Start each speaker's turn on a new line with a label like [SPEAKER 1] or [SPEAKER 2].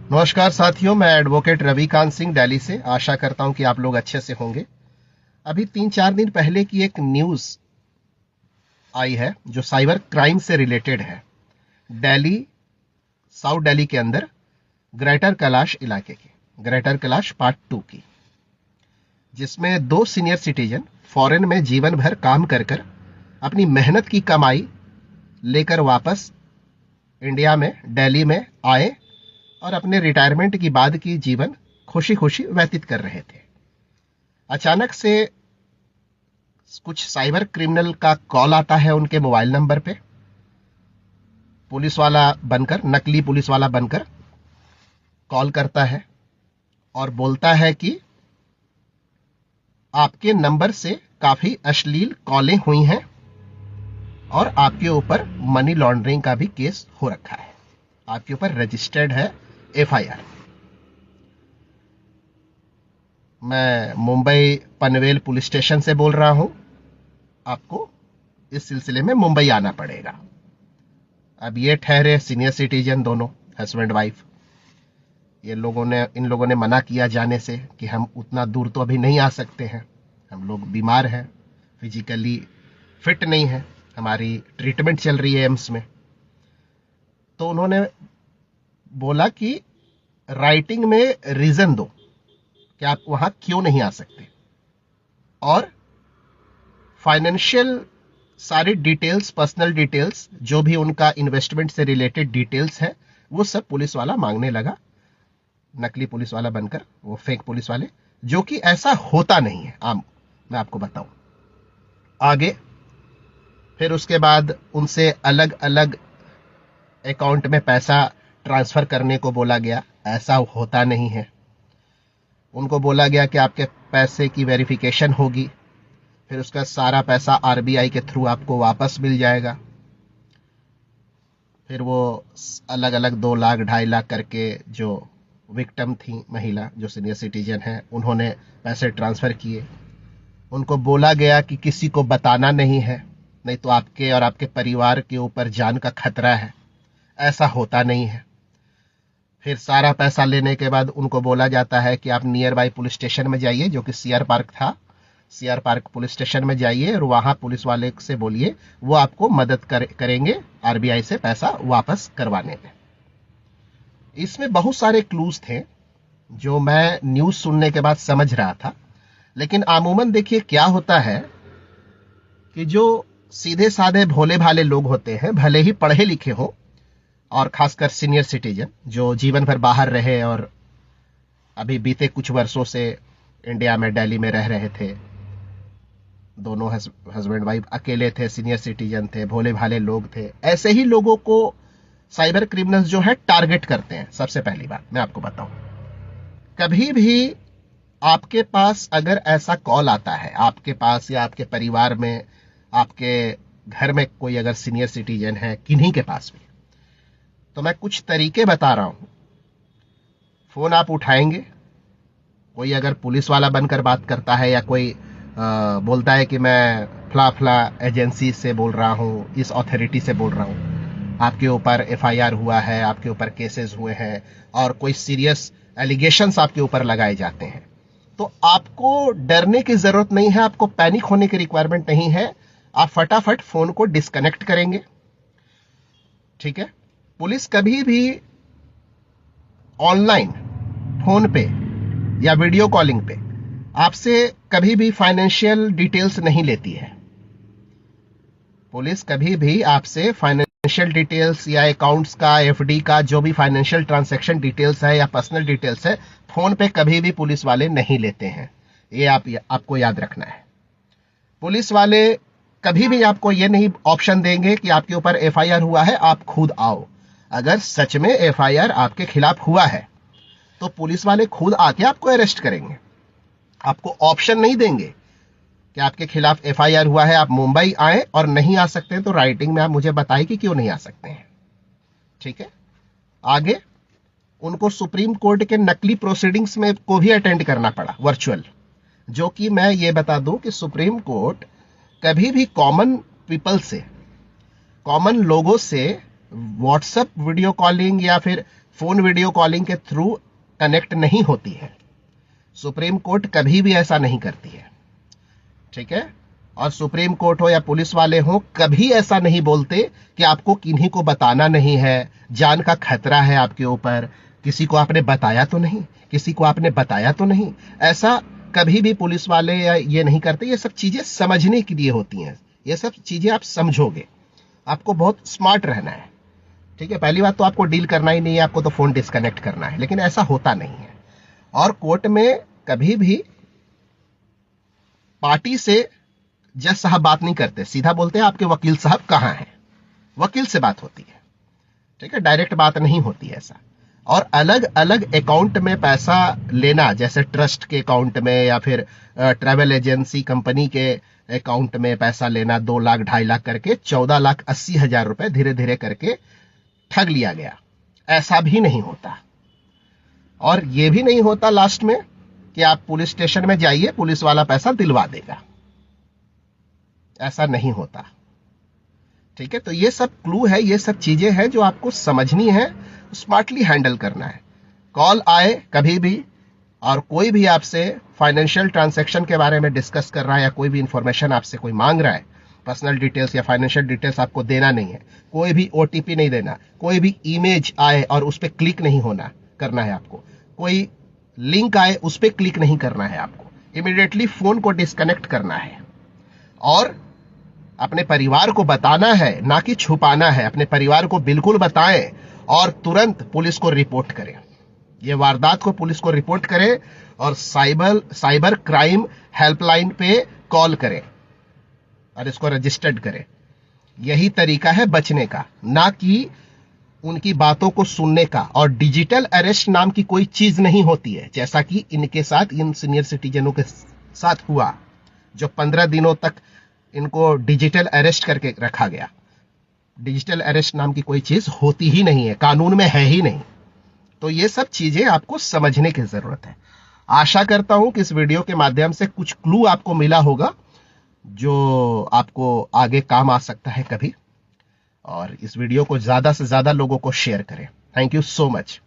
[SPEAKER 1] नमस्कार साथियों, मैं एडवोकेट रविकांत सिंह दिल्ली से। आशा करता हूं कि आप लोग अच्छे से होंगे। अभी 3-4 दिन पहले की एक न्यूज आई है जो साइबर क्राइम से रिलेटेड है। दिल्ली, साउथ दिल्ली के अंदर ग्रेटर कैलाश इलाके की, ग्रेटर कैलाश पार्ट 2 की, जिसमें 2 सीनियर सिटीजन फॉरेन में जीवन भर काम कर कर अपनी मेहनत की कमाई लेकर वापस इंडिया में, दिल्ली में आए और अपने रिटायरमेंट की बाद की जीवन खुशी खुशी व्यतीत कर रहे थे। अचानक से कुछ साइबर क्रिमिनल का कॉल आता है उनके मोबाइल नंबर पे। पुलिस वाला बनकर, नकली पुलिस वाला बनकर कॉल करता है और बोलता है कि आपके नंबर से काफी अश्लील कॉलें हुई हैं और आपके ऊपर मनी लॉन्ड्रिंग का भी केस हो रखा है, आपके ऊपर रजिस्टर्ड है एफआईआर। मैं मुंबई पनवेल पुलिस स्टेशन से बोल रहा हूं। आपको इस सिलसिले में मुंबई आना पड़ेगा। अब ये ठहरे सीनियर सिटीजन दोनों, हस्बैंड वाइफ। इन लोगों ने मना किया जाने से कि हम उतना दूर तो अभी नहीं आ सकते हैं, हम लोग बीमार हैं, फिजिकली फिट नहीं है, हमारी ट्रीटमेंट चल रही है एम्स में। तो उन्होंने बोला कि राइटिंग में रीजन दो कि आप वहां क्यों नहीं आ सकते, और फाइनेंशियल सारी डिटेल्स, पर्सनल डिटेल्स, जो भी उनका इन्वेस्टमेंट से रिलेटेड डिटेल्स है, वो सब पुलिस वाला मांगने लगा, नकली पुलिस वाला बनकर, वो फेक पुलिस वाले, जो कि ऐसा होता नहीं है आम। मैं आपको बताऊं आगे। फिर उसके बाद उनसे अलग अलग अकाउंट में पैसा ट्रांसफर करने को बोला गया। ऐसा होता नहीं है। उनको बोला गया कि आपके पैसे की वेरिफिकेशन होगी, फिर उसका सारा पैसा आरबीआई के थ्रू आपको वापस मिल जाएगा। फिर वो अलग अलग 2 लाख 2.5 लाख करके, जो विक्टिम थी महिला, जो सीनियर सिटीजन है, उन्होंने पैसे ट्रांसफर किए। उनको बोला गया कि किसी को बताना नहीं है, नहीं तो आपके और आपके परिवार के ऊपर जान का खतरा है। ऐसा होता नहीं है। फिर सारा पैसा लेने के बाद उनको बोला जाता है कि आप नियर बाई पुलिस स्टेशन में जाइए, जो कि सीआर पार्क था। सीआर पार्क पुलिस स्टेशन में जाइए और वहां पुलिस वाले से बोलिए, वो आपको मदद करेंगे आरबीआई से पैसा वापस करवाने में। इसमें बहुत सारे क्लूज थे जो मैं न्यूज सुनने के बाद समझ रहा था। लेकिन अमूमन देखिए क्या होता है कि जो सीधे साधे भोले भाले लोग होते हैं, भले ही पढ़े लिखे हो, और खासकर सीनियर सिटीजन जो जीवन भर बाहर रहे और अभी बीते कुछ वर्षों से इंडिया में, दिल्ली में रह रहे थे, दोनों हस्बैंड वाइफ अकेले थे, सीनियर सिटीजन थे, भोले भाले लोग थे, ऐसे ही लोगों को साइबर क्रिमिनल्स जो है टारगेट करते हैं। सबसे पहली बात मैं आपको बताऊं, कभी भी आपके पास अगर ऐसा कॉल आता है, आपके पास या आपके परिवार में, आपके घर में कोई अगर सीनियर सिटीजन है, किन्हीं के पास भी, तो मैं कुछ तरीके बता रहा हूं। फोन आप उठाएंगे, कोई अगर पुलिस वाला बनकर बात करता है या कोई बोलता है कि मैं फला फला एजेंसी से बोल रहा हूं, इस अथॉरिटी से बोल रहा हूं, आपके ऊपर एफआईआर हुआ है, आपके ऊपर केसेस हुए हैं और कोई सीरियस एलिगेशंस आपके ऊपर लगाए जाते हैं, तो आपको डरने की जरूरत नहीं है, आपको पैनिक होने की रिक्वायरमेंट नहीं है। आप फटाफट फोन को डिस्कनेक्ट करेंगे, ठीक है। पुलिस कभी भी ऑनलाइन, फोन पे या वीडियो कॉलिंग पे आपसे कभी भी फाइनेंशियल डिटेल्स नहीं लेती है। पुलिस कभी भी आपसे फाइनेंशियल डिटेल्स या अकाउंट्स का, एफडी का, जो भी फाइनेंशियल ट्रांजैक्शन डिटेल्स है या पर्सनल डिटेल्स है, फोन पे कभी भी पुलिस वाले नहीं लेते हैं। ये आपको याद रखना है। पुलिस वाले कभी भी आपको ये नहीं ऑप्शन देंगे कि आपके ऊपर एफआईआर हुआ है, आप खुद आओ। अगर सच में एफआईआर आपके खिलाफ हुआ है तो पुलिस वाले खुद आके आपको अरेस्ट करेंगे। आपको ऑप्शन नहीं देंगे कि आपके खिलाफ एफआईआर हुआ है, आप मुंबई आए, और नहीं आ सकते हैं तो राइटिंग में आप मुझे बताइए कि क्यों नहीं आ सकते हैं, ठीक है। आगे उनको सुप्रीम कोर्ट के नकली प्रोसीडिंग्स में को भी अटेंड करना पड़ा, वर्चुअल, जो कि मैं ये बता दूं कि सुप्रीम कोर्ट कभी भी कॉमन पीपल से, कॉमन लोगों से व्हाट्सएप वीडियो कॉलिंग या फिर फोन वीडियो कॉलिंग के थ्रू कनेक्ट नहीं होती है। सुप्रीम कोर्ट कभी भी ऐसा नहीं करती है, ठीक है। और सुप्रीम कोर्ट हो या पुलिस वाले हो, कभी ऐसा नहीं बोलते कि आपको किन्हीं को बताना नहीं है, जान का खतरा है आपके ऊपर, किसी को आपने बताया तो नहीं, किसी को आपने बताया तो नहीं। ऐसा कभी भी पुलिस वाले या ये नहीं करते। ये सब चीजें समझने के लिए होती हैं, ये सब चीजें आप समझोगे, आपको बहुत स्मार्ट रहना है, ठीक है। पहली बात तो आपको डील करना ही नहीं है, आपको तो फोन डिस्कनेक्ट करना है, लेकिन ऐसा होता नहीं है। और कोर्ट में कभी भी पार्टी से जज साहब बात नहीं करते, सीधा बोलते हैं आपके वकील साहब कहां हैं, वकील से बात होती है, ठीक है। डायरेक्ट बात नहीं होती है ऐसा। और अलग अलग अकाउंट में पैसा लेना, जैसे ट्रस्ट के अकाउंट में या फिर ट्रैवल एजेंसी कंपनी के अकाउंट में पैसा लेना, 2 लाख 2.5 लाख करके 14,80,000 रुपए धीरे धीरे करके ठग लिया गया, ऐसा भी नहीं होता। और यह भी नहीं होता लास्ट में कि आप पुलिस स्टेशन में जाइए, पुलिस वाला पैसा दिलवा देगा, ऐसा नहीं होता, ठीक है। तो ये सब क्लू है, ये सब चीजें हैं जो आपको समझनी है, स्मार्टली हैंडल करना है। कॉल आए कभी भी, और कोई भी आपसे फाइनेंशियल ट्रांजैक्शन के बारे में डिस्कस कर रहा है या कोई भी इंफॉर्मेशन आपसे कोई मांग रहा है, पर्सनल डिटेल्स या फाइनेंशियल डिटेल्स आपको देना नहीं है, कोई भी ओटीपी नहीं देना, कोई भी इमेज आए और उस पर क्लिक नहीं होना करना है आपको, कोई लिंक आए उस पर क्लिक नहीं करना है आपको, इमीडिएटली फोन को डिस्कनेक्ट करना है। और अपने परिवार को बताना है, ना कि छुपाना है। अपने परिवार को बिल्कुल बताएं और तुरंत पुलिस को रिपोर्ट करें, ये वारदात को पुलिस को रिपोर्ट करें और साइबर क्राइम हेल्पलाइन पे कॉल करें और इसको रजिस्टर्ड करें। यही तरीका है बचने का, ना कि उनकी बातों को सुनने का। और डिजिटल अरेस्ट नाम की कोई चीज नहीं होती है, जैसा कि इनके साथ, इन सीनियर सिटीजनों के साथ हुआ, जो 15 दिनों तक इनको डिजिटल अरेस्ट करके रखा गया। डिजिटल अरेस्ट नाम की कोई चीज होती ही नहीं है, कानून में है ही नहीं। तो ये सब चीजें आपको समझने की जरूरत है। आशा करता हूं कि इस वीडियो के माध्यम से कुछ क्लू आपको मिला होगा जो आपको आगे काम आ सकता है कभी। और इस वीडियो को ज्यादा से ज्यादा लोगों को शेयर करें। Thank you so much.